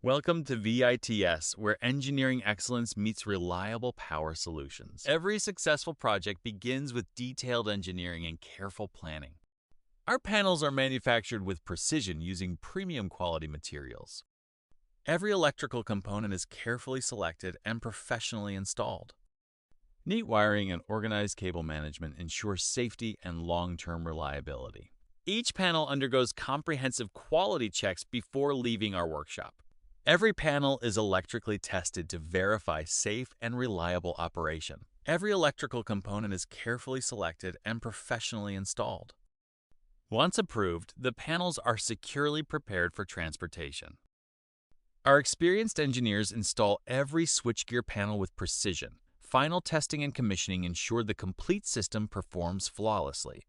Welcome to VITS, where engineering excellence meets reliable power solutions. Every successful project begins with detailed engineering and careful planning. Our panels are manufactured with precision using premium quality materials. Every electrical component is carefully selected and professionally installed. Neat wiring and organized cable management ensure safety and long-term reliability. Each panel undergoes comprehensive quality checks before leaving our workshop. Every panel is electrically tested to verify safe and reliable operation. Every electrical component is carefully selected and professionally installed. Once approved, the panels are securely prepared for transportation. Our experienced engineers install every switchgear panel with precision. Final testing and commissioning ensure the complete system performs flawlessly.